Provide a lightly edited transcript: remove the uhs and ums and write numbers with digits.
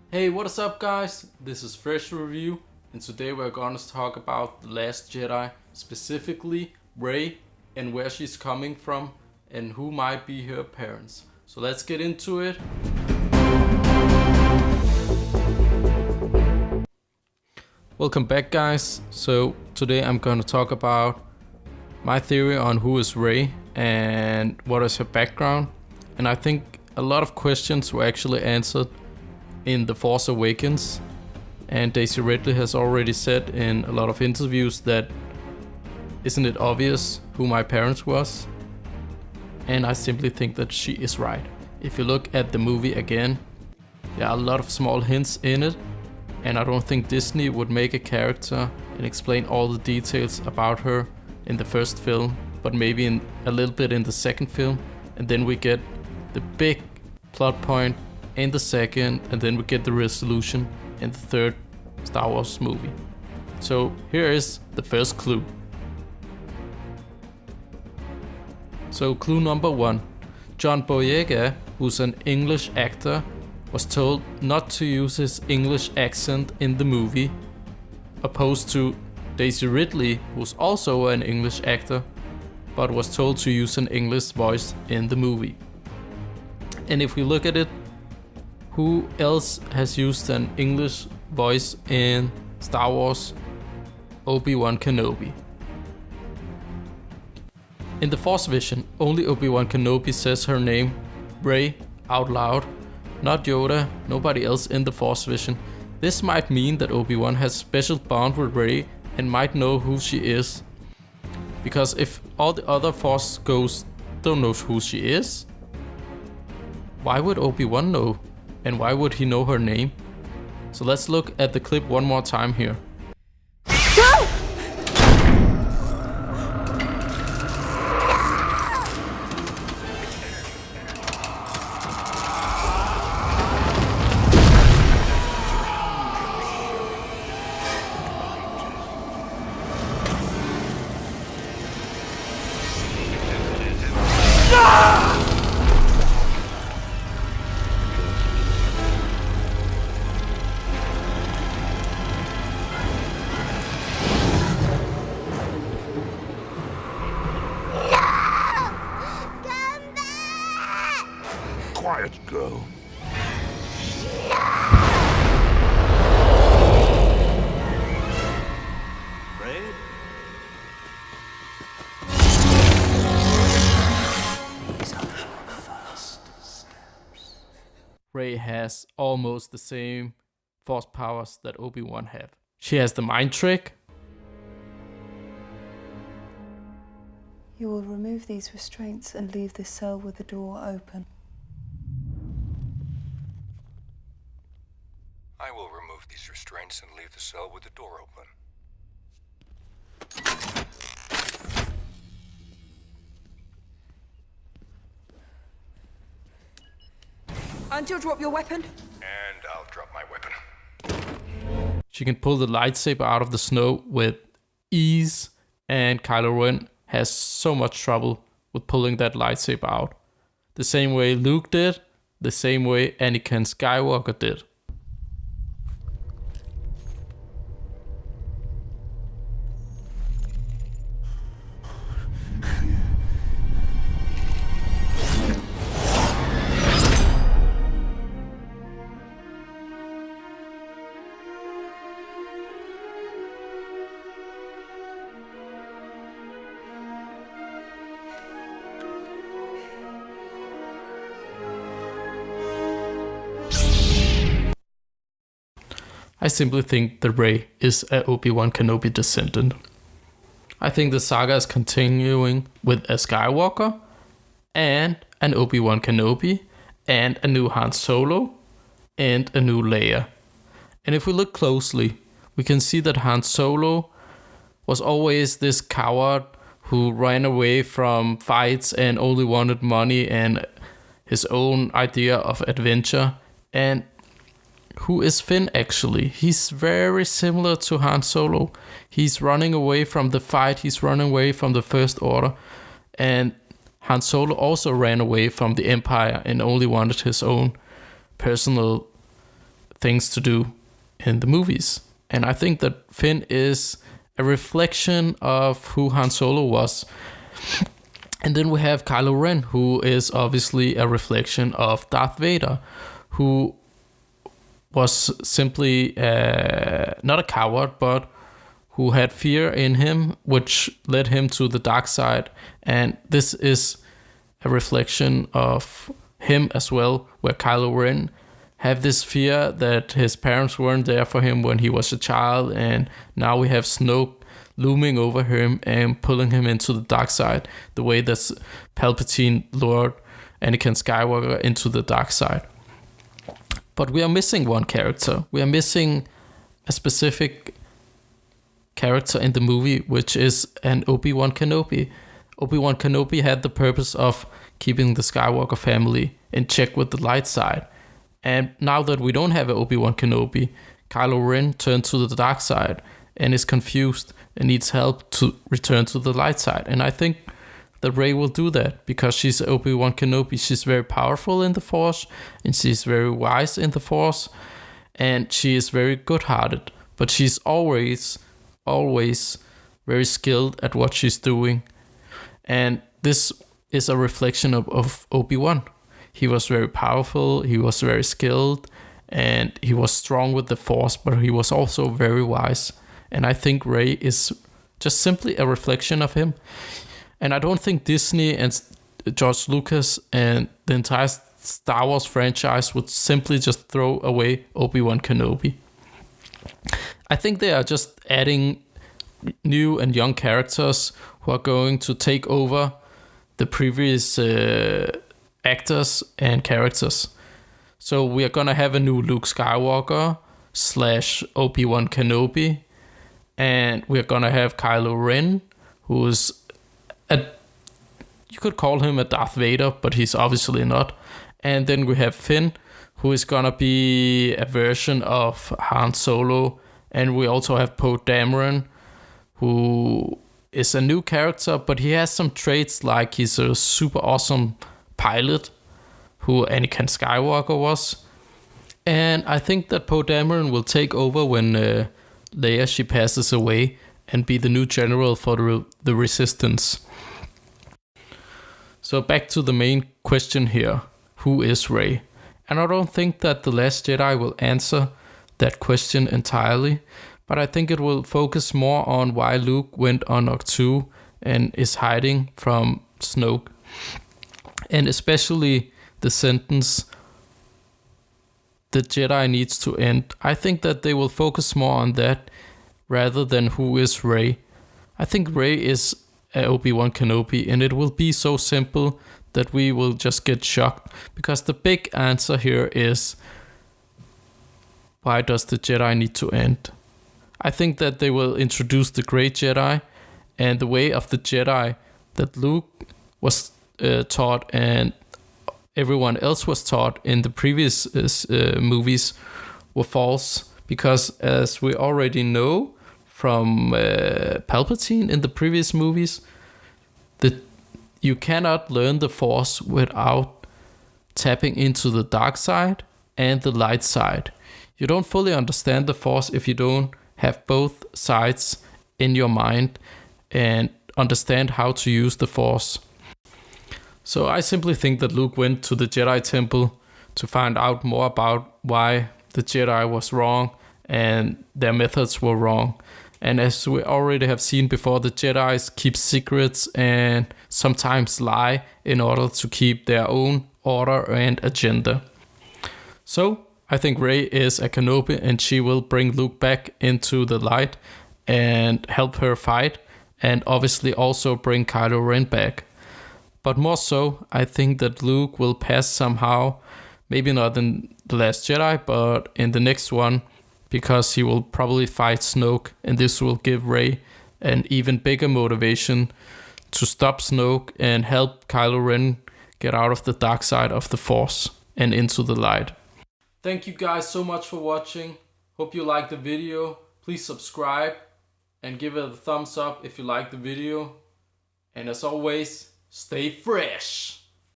Hey, what is up, guys? This is Fresh Review, and today we're going to talk about The Last Jedi, specifically Rey and where she's coming from and who might be her parents. So let's get into it. Welcome back, guys. So today I'm going to talk about my theory on who is Rey and what is her background. And I think a lot of questions were actually answered in The Force Awakens, and Daisy Ridley has already said in a lot of interviews that isn't it obvious who my parents was? And I simply think that she is right. If you look at the movie again, there are a lot of small hints in it, and I don't think Disney would make a character and explain all the details about her in the first film, but maybe in a little bit in the second film, and then we get the big plot point in the second, and then we get the resolution in the third Star Wars movie. So here is the first clue. So clue number 1. John Boyega, who's an English actor, was told not to use his English accent in the movie, opposed to Daisy Ridley, who's also an English actor, but was told to use an English voice in the movie. And if we look at it, who else has used an English voice in Star Wars? Obi-Wan Kenobi. In the Force Vision, only Obi-Wan Kenobi says her name, Rey, out loud. Not Yoda, nobody else in the Force Vision. This might mean that Obi-Wan has a special bond with Rey and might know who she is. Because if all the other Force ghosts don't know who she is, why would Obi-Wan know? And why would he know her name? So let's look at the clip one more time here. Quiet, girl. Ray? These are her first steps. Rey has almost the same force powers that Obi-Wan have. She has the mind trick. You will remove these restraints and leave this cell with the door open. I will remove these restraints and leave the cell with the door open. And you'll drop your weapon? And I'll drop my weapon. She can pull the lightsaber out of the snow with ease, and Kylo Ren has so much trouble with pulling that lightsaber out. The same way Luke did, the same way Anakin Skywalker did. I simply think that Rey is a Obi-Wan Kenobi descendant. I think the saga is continuing with a Skywalker and an Obi-Wan Kenobi and a new Han Solo and a new Leia. And if we look closely, we can see that Han Solo was always this coward who ran away from fights and only wanted money and his own idea of adventure. And who is Finn actually? He's very similar to Han Solo. He's running away from the fight, he's running away from the First Order. And Han Solo also ran away from the Empire and only wanted his own personal things to do in the movies. And I think that Finn is a reflection of who Han Solo was. And then we have Kylo Ren, who is obviously a reflection of Darth Vader, who was simply not a coward, but who had fear in him, which led him to the dark side. And this is a reflection of him as well, where Kylo Ren have this fear that his parents weren't there for him when he was a child, and now we have Snoke looming over him and pulling him into the dark side, the way that Palpatine lured Anakin Skywalker into the dark side. But we are missing one character. We are missing a specific character in the movie, which is an Obi-Wan Kenobi. Obi-Wan Kenobi had the purpose of keeping the Skywalker family in check with the light side. And now that we don't have an Obi-Wan Kenobi, Kylo Ren turned to the dark side and is confused and needs help to return to the light side. And I think that Rey will do that because she's Obi-Wan Kenobi. She's very powerful in the Force, and she's very wise in the Force, and she is very good-hearted. But she's always very skilled at what she's doing. And this is a reflection of Obi-Wan. He was very powerful, he was very skilled, and he was strong with the Force, but he was also very wise. And I think Rey is just simply a reflection of him. And I don't think Disney and George Lucas and the entire Star Wars franchise would simply just throw away Obi-Wan Kenobi. I think they are just adding new and young characters who are going to take over the previous actors and characters. So we are gonna have a new Luke Skywalker / Obi-Wan Kenobi, and we're gonna have Kylo Ren, who's you could call him a Darth Vader, but he's obviously not. And then we have Finn, who is gonna be a version of Han Solo, and we also have Poe Dameron, who is a new character, but he has some traits like he's a super awesome pilot, who Anakin Skywalker was. And I think that Poe Dameron will take over when Leia, she passes away, and be the new general for the Resistance. So back to the main question here. Who is Rey? And I don't think that The Last Jedi will answer that question entirely, but I think it will focus more on why Luke went on Ahch-To and is hiding from Snoke. And especially the sentence, the Jedi needs to end. I think that they will focus more on that rather than who is Rey. I think Rey is Obi-Wan Kenobi, and it will be so simple that we will just get shocked, because the big answer here is, why does the Jedi need to end? I think that they will introduce the Great Jedi and the way of the Jedi that Luke was taught and everyone else was taught in the previous movies were false, because as we already know from Palpatine in the previous movies, that you cannot learn the Force without tapping into the dark side and the light side. You don't fully understand the Force if you don't have both sides in your mind and understand how to use the Force. So I simply think that Luke went to the Jedi Temple to find out more about why the Jedi was wrong and their methods were wrong. And as we already have seen before, the Jedis keep secrets and sometimes lie in order to keep their own order and agenda. So I think Rey is a Kenobi, and she will bring Luke back into the light and help her fight, and obviously also bring Kylo Ren back. But more so, I think that Luke will pass somehow, maybe not in The Last Jedi, but in the next one, because he will probably fight Snoke, and this will give Rey an even bigger motivation to stop Snoke and help Kylo Ren get out of the dark side of the Force and into the light. Thank you guys so much for watching. Hope you liked the video. Please subscribe and give it a thumbs up if you liked the video. And as always, stay fresh.